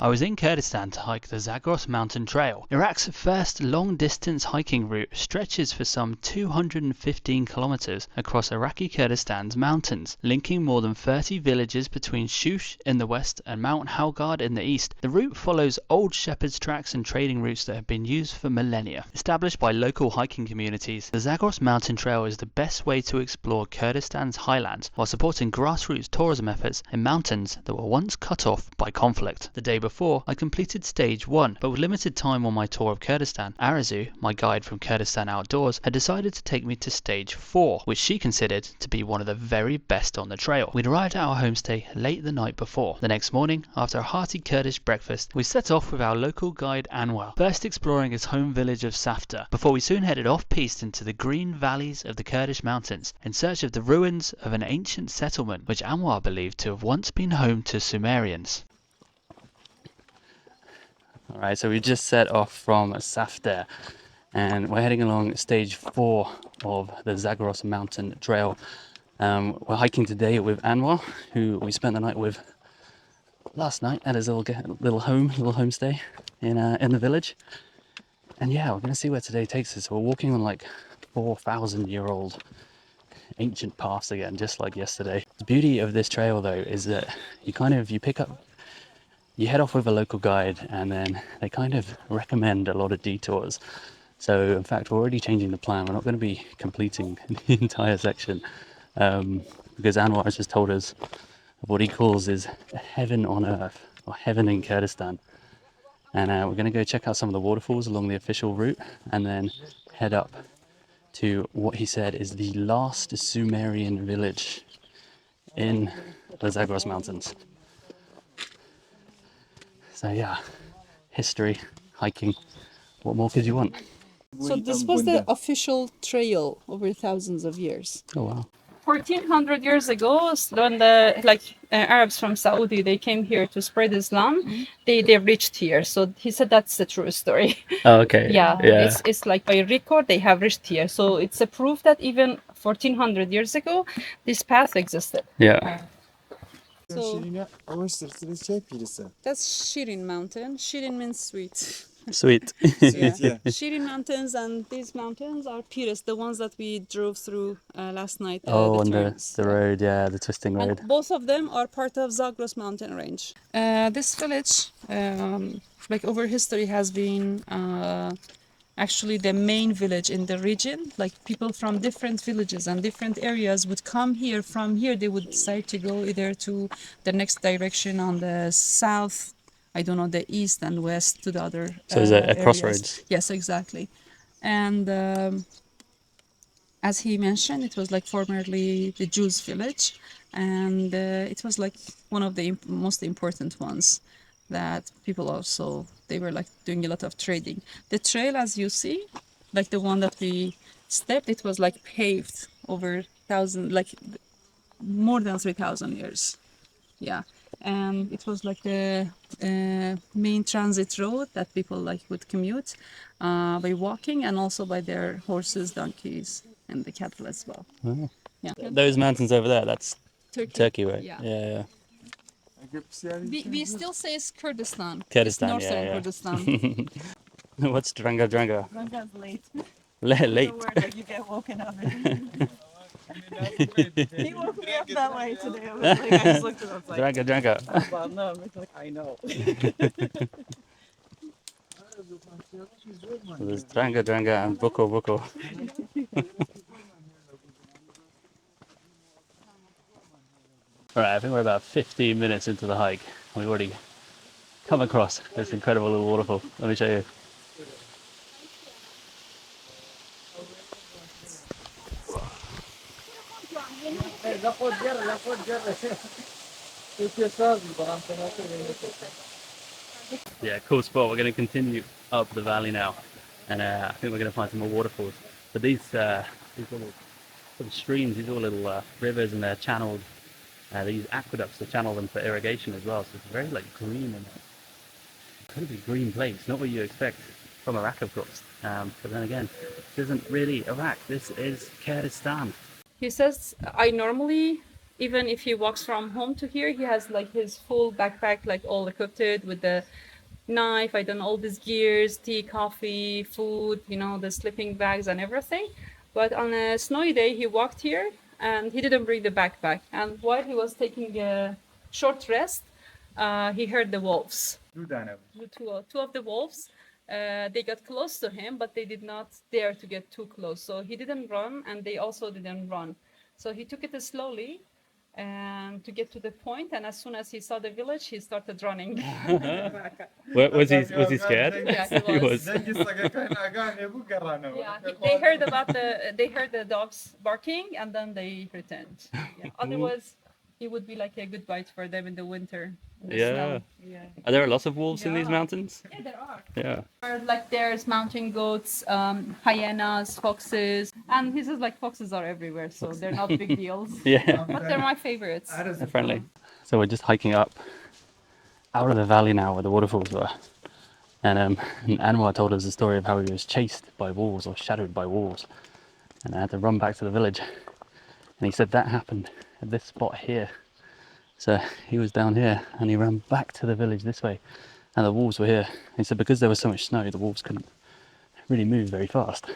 I was in Kurdistan to hike the Zagros Mountain Trail. Iraq's first long-distance hiking route stretches for some 215 kilometers across Iraqi Kurdistan's mountains, linking more than 30 villages between Shush in the west and Mount Halgurd in the east. The route follows old shepherd's tracks and trading routes that have been used for millennia. Established by local hiking communities, the Zagros Mountain Trail is the best way to explore Kurdistan's highlands while supporting grassroots tourism efforts in mountains that were once cut off by conflict. The day before, I completed stage 1, but with limited time on my tour of Kurdistan, Arazu, my guide from Kurdistan Outdoors, had decided to take me to stage 4, which she considered to be one of the very best on the trail. We'd arrived at our homestay late the night before. The next morning, after a hearty Kurdish breakfast, we set off with our local guide Anwar, first exploring his home village of Safte, before we soon headed off-piste into the green valleys of the Kurdish mountains in search of the ruins of an ancient settlement which Anwar believed to have once been home to Sumerians. Alright, so we just set off from Safte and we're heading along stage 4 of the Zagros Mountain Trail. We're hiking today with Anwar, who we spent the night with last night at his little homestay in the village. And yeah, we're going to see where today takes us. We're walking on like 4,000-year-old ancient paths again, just like yesterday. The beauty of this trail though is that you head off with a local guide and then they kind of recommend a lot of detours. So in fact, we're already changing the plan. We're not going to be completing the entire section because Anwar has just told us what he calls is heaven on earth, or heaven in Kurdistan. And we're going to go check out some of the waterfalls along the official route and then head up to what he said is the last Sumerian village in the Zagros Mountains. So yeah, history, hiking, what more could you want? So this was the official trail over thousands of years. Oh wow. 1400 years ago, when the Arabs from Saudi, they came here to spread Islam, they reached here. So he said that's the true story. Oh, okay. Yeah. It's like by record they have reached here. So it's a proof that even 1400 years ago, this path existed. Yeah. So that's Shirin Mountain. Shirin means sweet. Sweet. Yeah. Shirin Mountains and these mountains are Pires, the ones that we drove through last night. On the road, yeah, the twisting road. And both of them are part of Zagros Mountain Range. This village, over history, has been actually the main village in the region. Like people from different villages and different areas would come here. From here, they would decide to go either to the next direction on the south, I don't know, the east and west to the other So is it a areas. crossroads? Yes, exactly. And as he mentioned, it was like formerly the Jews' village, and it was like one of the most important ones that people also, they were like doing a lot of trading. The trail, as you see, like the one that we stepped, it was like paved over more than 3,000 years. Yeah. And it was like the main transit road that people would commute by walking and also by their horses, donkeys, and the cattle as well. Oh. Yeah. Those mountains over there, that's Turkey, right? Yeah. We still say it's Kurdistan. Kurdistan, it's northern Kurdistan. What's Dranga? Dranga's late. Late. The word that you get woken up. He woke me up that way today. I was like, I just looked at him, I was like, Dranga. no, it's like, I know. There's Dranga and Boko. Alright, I think we're about 15 minutes into the hike. We've already come across this incredible little waterfall. Let me show you. Yeah, cool spot. We're going to continue up the valley now, and I think we're going to find some more waterfalls. But these little streams, these are all little rivers, and they're channeled. They use aqueducts to channel them for irrigation as well. So it's very green and incredibly green place. Not what you expect from Iraq, of course. But then again, this isn't really Iraq. This is Kurdistan. He says, I normally even if he walks from home to here, he has like his full backpack, like all equipped with the knife, I don't know, all these gears, tea, coffee, food, you know, the sleeping bags and everything. But on a snowy day, he walked here and he didn't bring the backpack. And while he was taking a short rest, he heard the wolves. Two of the wolves. They got close to him, but they did not dare to get too close. So he didn't run, and they also didn't run. So he took it slowly and to get to the point. And as soon as he saw the village, he started running. Was he scared? Yeah, he was. Yeah, they heard the dogs barking, and then they returned. Yeah. Otherwise, it would be like a good bite for them in the winter. In the snow. Yeah. Are there a lot of wolves in these mountains? Yeah, there are. Yeah. Like there's mountain goats, hyenas, foxes, and he says like foxes are everywhere, so they're not big deals. Yeah. But they're my favorites. They're friendly. So we're just hiking up out of the valley now where the waterfalls were. And Anwar told us the story of how he was chased by wolves or shadowed by wolves. And I had to run back to the village. And he said that happened at this spot here. So he was down here and he ran back to the village this way. And the wolves were here. He said because there was so much snow, the wolves couldn't really move very fast.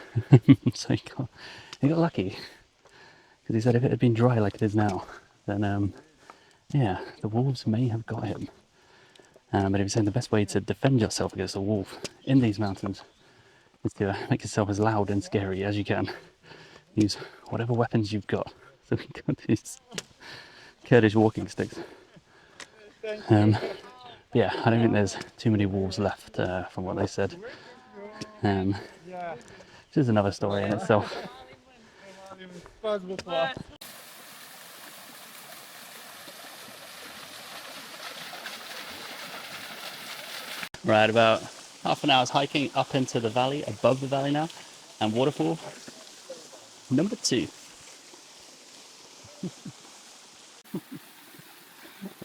So he got lucky. Because he said if it had been dry like it is now, then yeah, the wolves may have got him. But he was saying the best way to defend yourself against a wolf in these mountains is to make yourself as loud and scary as you can. Use whatever weapons you've got. So we got these Kurdish walking sticks. Yeah, I don't think there's too many wolves left from what they said. Which is another story in itself. Right, about half an hour's hiking up into the valley, above the valley now, and waterfall number 2.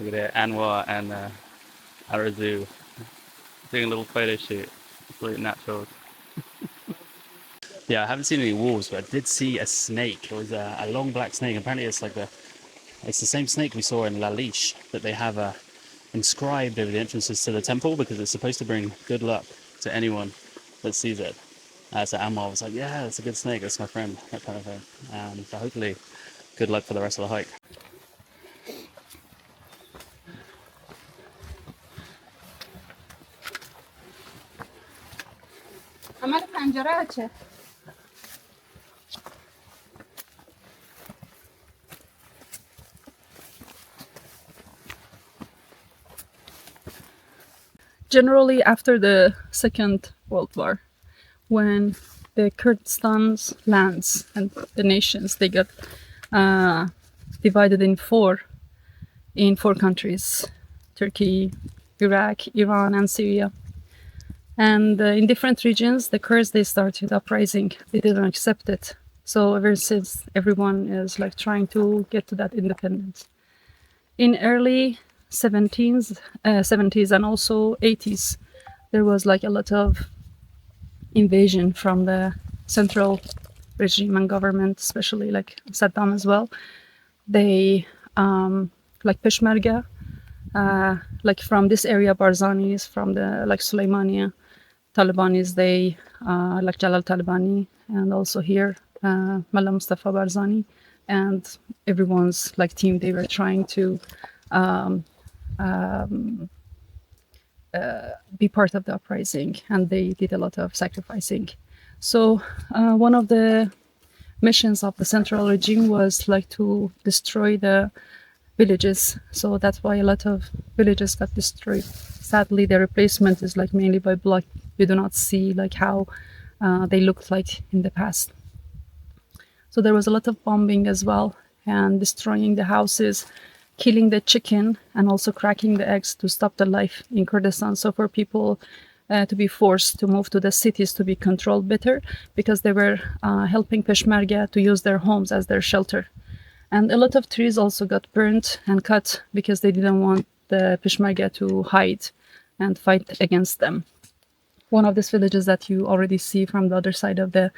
Look at it, Anwar and Arazu doing a little photo shoot. Absolute naturals. Yeah, I haven't seen any wolves, but I did see a snake. It was a long black snake. Apparently it's the same snake we saw in Lush that they have inscribed over the entrances to the temple because it's supposed to bring good luck to anyone that sees it. So Anwar was like, yeah, that's a good snake, that's my friend, that kind of thing. So hopefully good luck for the rest of the hike. Generally, after the Second World War, when the Kurdistan's lands and the nations, they got divided in four countries: Turkey, Iraq, Iran, and Syria. And in different regions, the Kurds, they started uprising. They didn't accept it. So ever since, everyone is like trying to get to that independence. In early 70s and also 80s, there was like a lot of invasion from the central regime and government, especially like Saddam as well. They like Peshmerga, like from this area, Barzanis, from the like Suleimania, Talibanis, they like Jalal Talabani, and also here Mullah Mustafa Barzani, and everyone's like team, they were trying to be part of the uprising, and they did a lot of sacrificing. So one of the missions of the central regime was like to destroy the villages. So that's why a lot of villages got destroyed. Sadly, the replacement is like mainly by blood. You do not see like how they looked like in the past. So there was a lot of bombing as well, and destroying the houses, killing the chicken, and also cracking the eggs to stop the life in Kurdistan. So for people to be forced to move to the cities to be controlled better, because they were helping Peshmerga to use their homes as their shelter. And a lot of trees also got burnt and cut because they didn't want the Peshmerga to hide and fight against them. One of these villages that you already see from the other side of the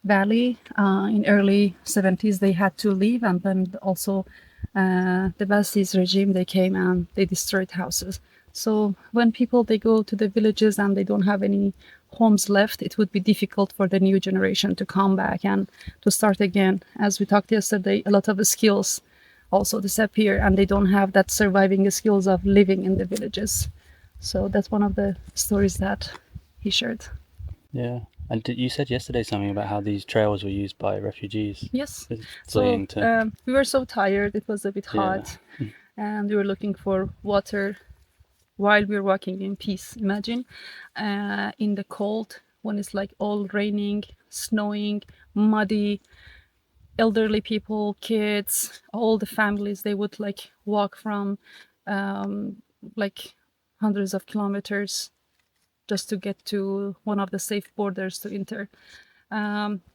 valley. In early 70s, they had to leave, and then also the Bassis regime, they came and they destroyed houses. So when people, they go to the villages and they don't have any homes left, it would be difficult for the new generation to come back and to start again. As we talked yesterday, a lot of the skills also disappear, and they don't have that surviving skills of living in the villages. So that's one of the stories that he shared. Yeah. And you said yesterday something about how these trails were used by refugees. Yes. Fleeing So we were so tired. It was a bit hot, Yeah. and we were looking for water while we were walking in peace. Imagine in the cold, when it's like all raining, snowing, muddy, elderly people, kids, all the families, they would like walk from like hundreds of kilometers just to get to one of the safe borders to enter.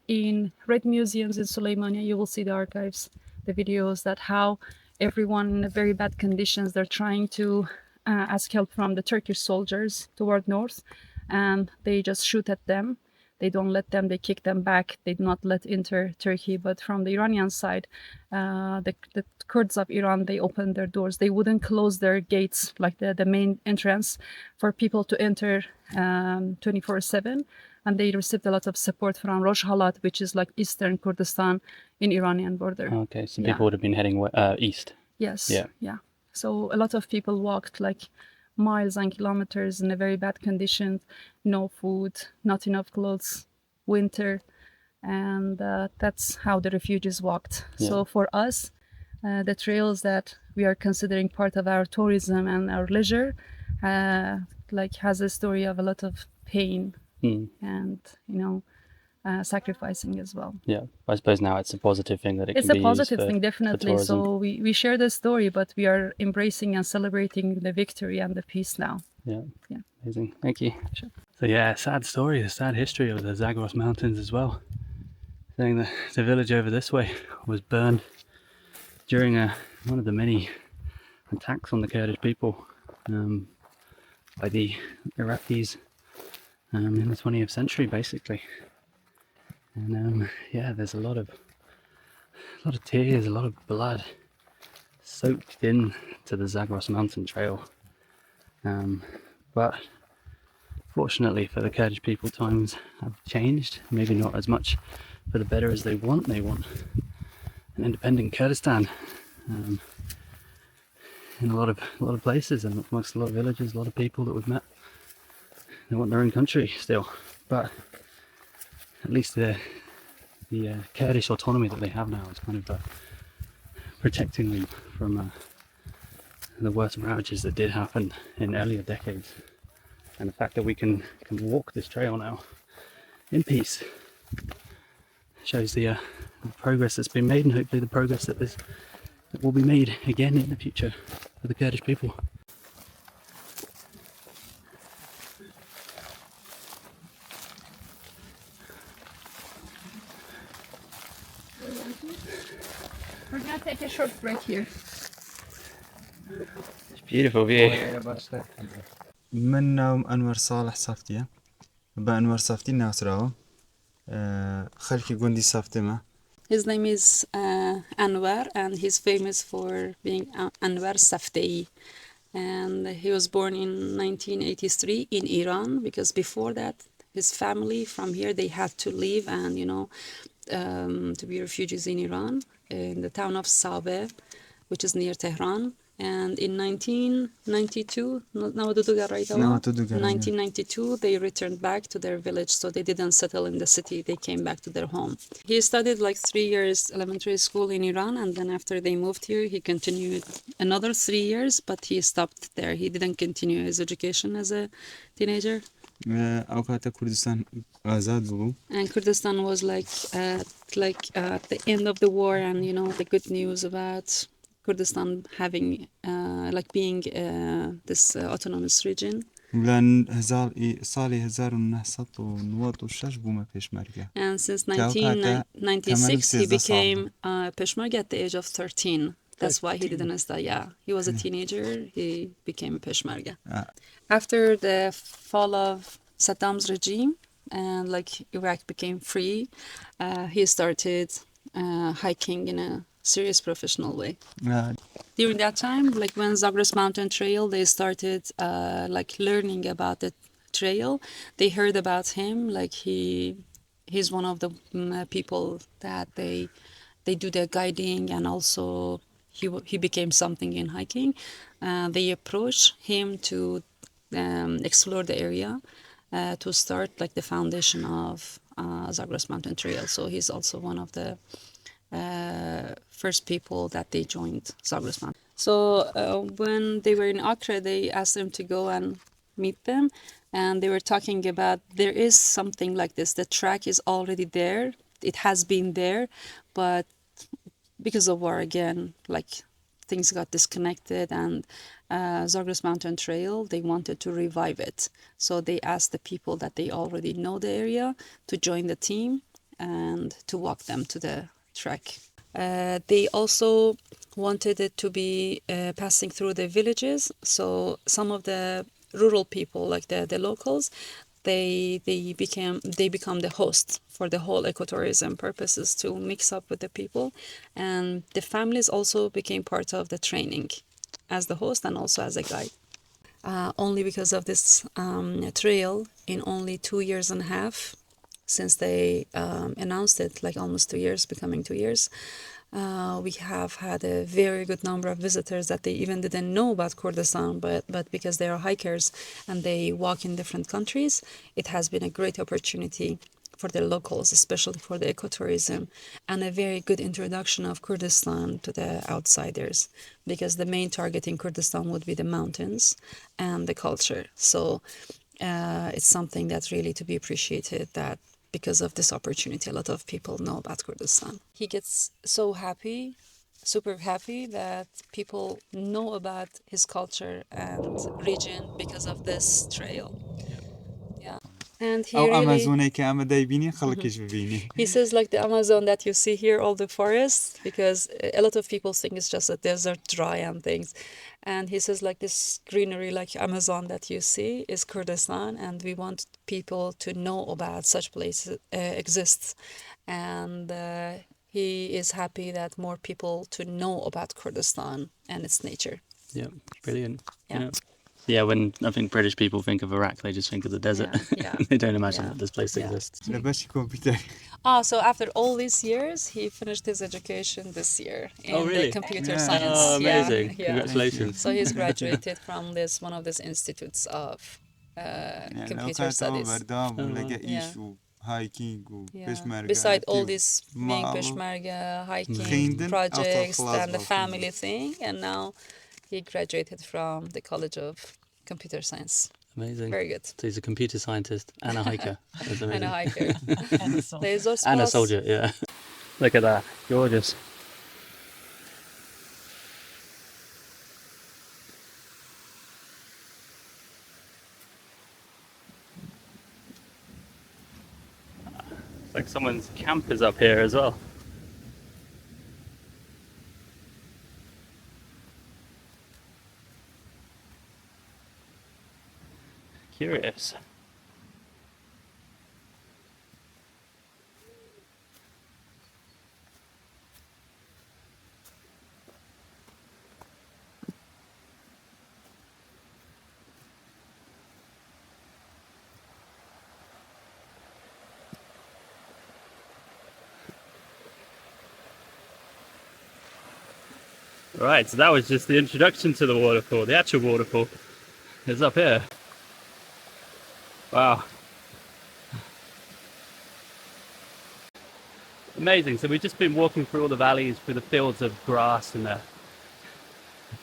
In red museums in Suleymania, you will see the archives, the videos, that how everyone in very bad conditions, they're trying to ask help from the Turkish soldiers toward north, and they just shoot at them. They don't let them, they kick them back, they do not let enter Turkey. But from the Iranian side, the Kurds of Iran, they opened their doors. They wouldn't close their gates, like the main entrance, for people to enter 24/7. And they received a lot of support from Rojhelat, which is like eastern Kurdistan in Iranian border. Okay, so people would have been heading east. Yes. Yeah. So a lot of people walked like miles and kilometers in a very bad condition, no food, not enough clothes, winter, and that's how the refugees walked. Yeah. So for us, the trails that we are considering part of our tourism and our leisure, like has a story of a lot of pain and sacrificing as well. Yeah, I suppose now it's a positive thing that it It's can a be positive used thing, definitely. for tourism. So we share the story, but we are embracing and celebrating the victory and the peace now. Yeah. Yeah. Amazing. Thank you. Sure. So yeah, sad story, a sad history of the Zagros Mountains as well. Saying that the village over this way was burned during one of the many attacks on the Kurdish people by the Iraqis in the 20th century, basically. And yeah, there's a lot of tears, a lot of blood soaked in to the Zagros Mountain Trail. But fortunately for the Kurdish people, times have changed. Maybe not as much for the better as they want. They want an independent Kurdistan in a lot of places, and amongst a lot of villages, a lot of people that we've met. They want their own country still, but at least the Kurdish autonomy that they have now is kind of protecting them from the worst ravages that did happen in earlier decades. And the fact that we can walk this trail now in peace shows the progress that's been made, and hopefully the progress that will be made again in the future for the Kurdish people. We're gonna take a short break here. It's beautiful view. من ناوم أنور صالح صافتية بأنور صافتي ناسراو خلكي قندي صافتي ما. His name is Anwar, and he's famous for being Anwar Safte. And he was born in 1983 in Iran, because before that, his family from here, they had to leave and, to be refugees in Iran, in the town of Safte, which is near Tehran. And in 1992, 1992, they returned back to their village, so they didn't settle in the city. They came back to their home. He studied like 3 years elementary school in Iran, and then after they moved here, he continued another 3 years, but he stopped there. He didn't continue his education as a teenager. أوقات كردستان آزاد بو. And Kurdistan was like at the end of the war, and the good news about Kurdistan having being this autonomous region. لأن صالي 1996 بوما پێشمەرگە. And since 1996 he became Peshmerga at the age of 13. That's why he didn't study. Yeah, he was a teenager. He became a Peshmerga. After the fall of Saddam's regime, and like Iraq became free, he started hiking in a serious professional way. During that time, like when Zagros Mountain Trail, they started like learning about the trail. They heard about him, like he's one of the people that they do the guiding, and also he became something in hiking. They approached him to explore the area to start like the foundation of Zagros Mountain Trail. So he's also one of the first people that they joined Zagros Mountain. So when they were in Accra, they asked them to go and meet them, and they were talking about there is something like this. The track is already there. It has been there, but because of war again, like things got disconnected, and Zagros Mountain Trail, they wanted to revive it. So they asked the people that they already know the area to join the team and to walk them to the track. They also wanted it to be passing through the villages. So some of the rural people, like the locals, they become the host for the whole ecotourism purposes to mix up with the people, and the families also became part of the training as the host and also as a guide. Only because of this trail, in only 2 years and a half since they announced it, like almost 2 years, becoming 2 years, we have had a very good number of visitors that they even didn't know about Kurdistan, but because they are hikers and they walk in different countries, it has been a great opportunity for the locals, especially for the ecotourism, and a very good introduction of Kurdistan to the outsiders, because the main target in Kurdistan would be the mountains and the culture. So it's something that's really to be appreciated, that because of this opportunity, a lot of people know about Kurdistan. He gets so happy, super happy, that people know about his culture and region because of this trail. Yeah. And he او really, امازوني که اما دايبيني خلقش ببيني. he says like the Amazon that you see here, all the forests, because a lot of people think it's just a desert, dry and things. And he says like this greenery like Amazon that you see is Kurdistan, and we want people to know about such places exists. And he is happy that more people to know about Kurdistan and its nature. Yeah, brilliant. Yeah. Yeah, when I think British people think of Iraq, they just think of the desert. Yeah, They don't imagine yeah, that this place yeah. exists. لباش كمبيوتر. So after all these years, he finished his education this year in Oh, really? the computer Yeah. science. Oh, amazing. Yeah, yeah. Congratulations. So he's graduated from one of these institutes of يعني computer اوقات او studies. بردام ولا wow. قايش وهايكينج Yeah. وبيشمركة. Beside all this being Mama. Peshmerga, hiking, Geen projects, autoglas and the wel family thing, and now he graduated from the College of Computer Science. Amazing. Very good. So he's a computer scientist and a hiker. That's amazing. And a hiker. And a soldier, yeah. Look at that. Gorgeous. Like someone's camp is up here as well. Curious. Right, so that was just the introduction to the waterfall. The actual waterfall is up here. Wow. Amazing. So we've just been walking through all the valleys, through the fields of grass, and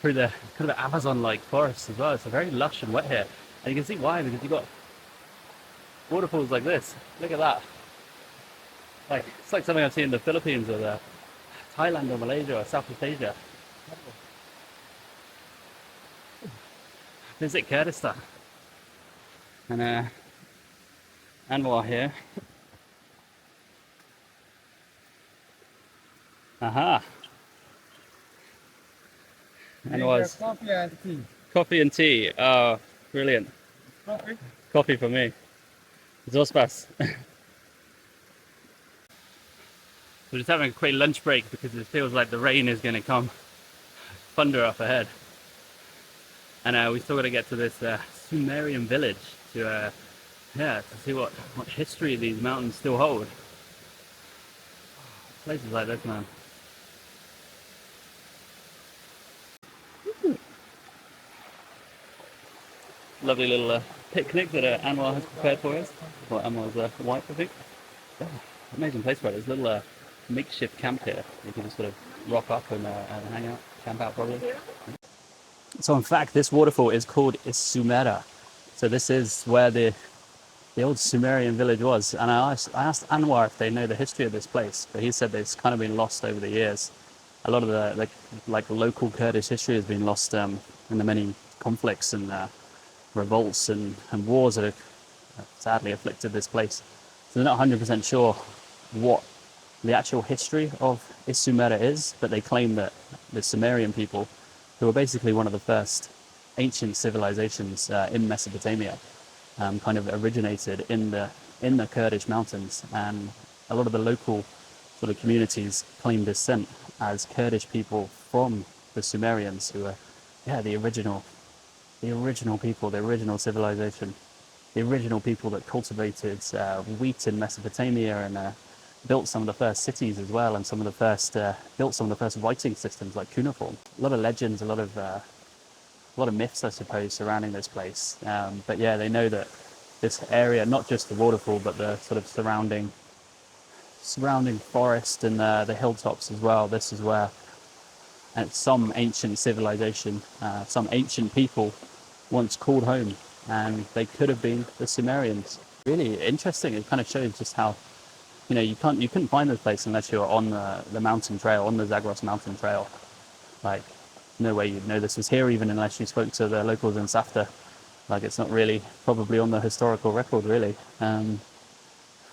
through the kind of Amazon-like forests as well. It's very lush and wet here. And you can see why, because you've got waterfalls like this. Look at that. Like, it's like something I've seen in the Philippines or Thailand or Malaysia or Southeast Asia. Visit Kurdistan. And Anwar here. Aha. Anwar's Coffee and tea. coffee and tea. Oh, brilliant. Coffee? Coffee for me. Zospas. We're just having a quick lunch break because it feels like the rain is going to come thunder up ahead. And we still got to get to this Sumerian village to see what history these mountains still hold. Places like this, man. Lovely little picnic that Anwar has prepared for us. Well, Anwar's wife, I think. Oh, amazing place for it. There's a little makeshift camp here. You can just sort of rock up and hang out, camp out probably. So in fact, this waterfall is called Sumera. So this is where the old Sumerian village was. And I asked Anwar if they know the history of this place, but he said that it's kind of been lost over the years. A lot of the local Kurdish history has been lost in the many conflicts and revolts and wars that have sadly afflicted this place. So they're not 100% sure what the actual history of Sumera is, but they claim that the Sumerian people, who were basically one of the first ancient civilizations in Mesopotamia, kind of originated in the Kurdish mountains, and a lot of the local sort of communities claim descent as Kurdish people from the Sumerians, who were the original people, the original civilization, the original people that cultivated wheat in Mesopotamia and built some of the first cities as well, and built some of the first writing systems like cuneiform. A lot of legends, a lot of myths, I suppose, surrounding this place. But yeah, they know that this area, not just the waterfall, but the sort of surrounding forest and the hilltops as well. This is where some ancient civilization, some ancient people once called home, and they could have been the Sumerians. Really interesting. It kind of shows just how, you couldn't find this place unless you were on the mountain trail, on the Zagros Mountain Trail. Like, no way you'd know this was here even unless you spoke to the locals in Safte. Like, it's not really probably on the historical record, really.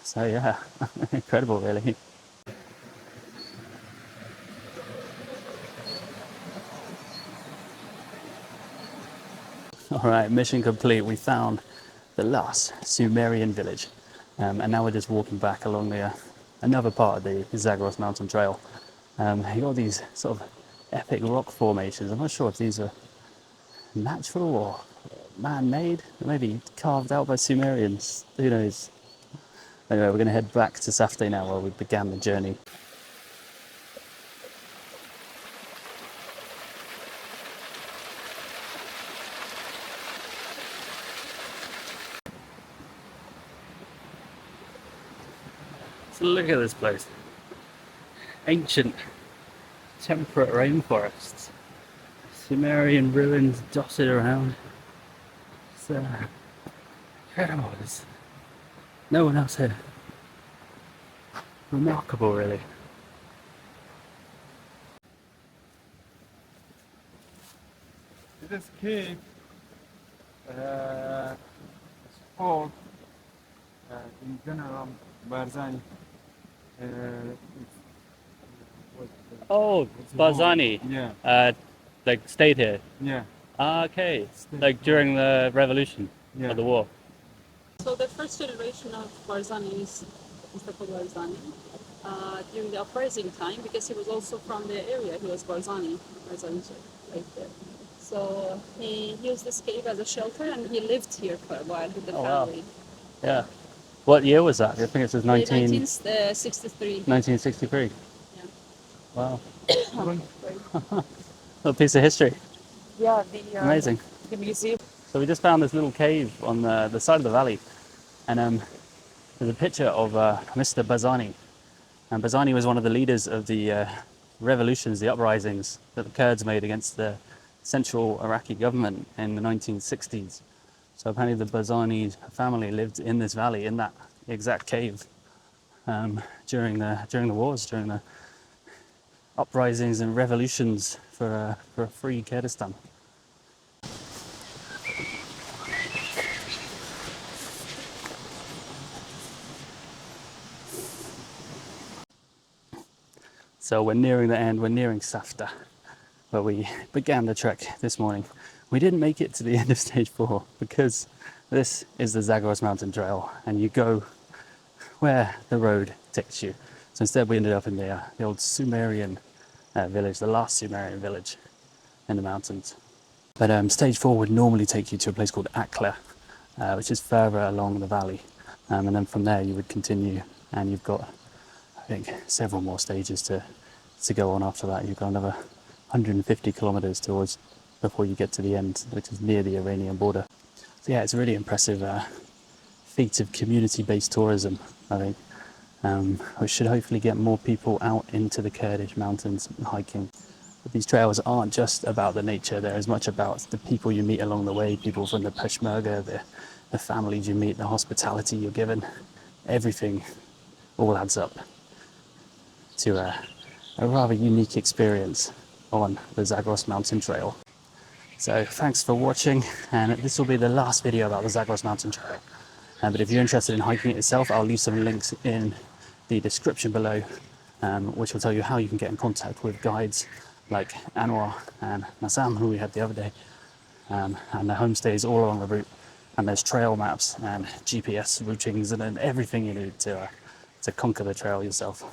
So yeah, incredible, really. All right, mission complete. We found the last Sumerian village, and now we're just walking back along another part of the Zagros Mountain Trail. You got these sort of epic rock formations. I'm not sure if these are natural or man-made, maybe carved out by Sumerians. Who knows? Anyway, we're going to head back to Safte now, where we began the journey. So look at this place. Ancient, temperate rainforests. Sumerian ruins dotted around. It's incredible. There's no one else here. Remarkable, really. This cave is called in general Barzani. Oh, Barzani. Yeah. Like stayed here. Yeah. Okay. Like during the revolution or the war. So the first generation of Barzani is Mustafa Barzani during the uprising time, because he was also from the area. He was Barzani right there. So he used this cave as a shelter, and he lived here for a while with the family. Wow. Yeah. What year was that? I think it says 1963. 1963. Yeah. Wow. A piece of history. Yeah, Amazing. the museum. So we just found this little cave on the side of the valley, and there's a picture of Mr. Barzani. And Barzani was one of the leaders of the revolutions, the uprisings that the Kurds made against the central Iraqi government in the 1960s. So apparently the Barzani family lived in this valley, in that exact cave, during the wars, during the uprisings and revolutions for a free Kurdistan. So we're nearing the end. We're nearing Safte, where we began the trek this morning. We didn't make it to the end of stage 4 because This is the Zagros Mountain Trail, and you go where the road takes you. So instead we ended up in the old Sumerian village, the last Sumerian village in the mountains. But stage 4 would normally take you to a place called Akla, which is further along the valley. And then from there you would continue, and you've got, I think, several more stages to go on after that. You've got another 150 kilometers towards before you get to the end, which is near the Iranian border. So yeah, it's a really impressive feat of community-based tourism, I think, which should hopefully get more people out into the Kurdish mountains hiking. But these trails aren't just about the nature, they're as much about the people you meet along the way, people from the Peshmerga, the families you meet, the hospitality you're given. Everything all adds up to a rather unique experience on the Zagros Mountain Trail. So thanks for watching, and this will be the last video about the Zagros Mountain Trail. But if you're interested in hiking it itself, I'll leave some links in the description below, which will tell you how you can get in contact with guides like Anwar and Nassam, who we had the other day, and the homestays all along the route. And there's trail maps and GPS routings and then everything you need to conquer the trail yourself.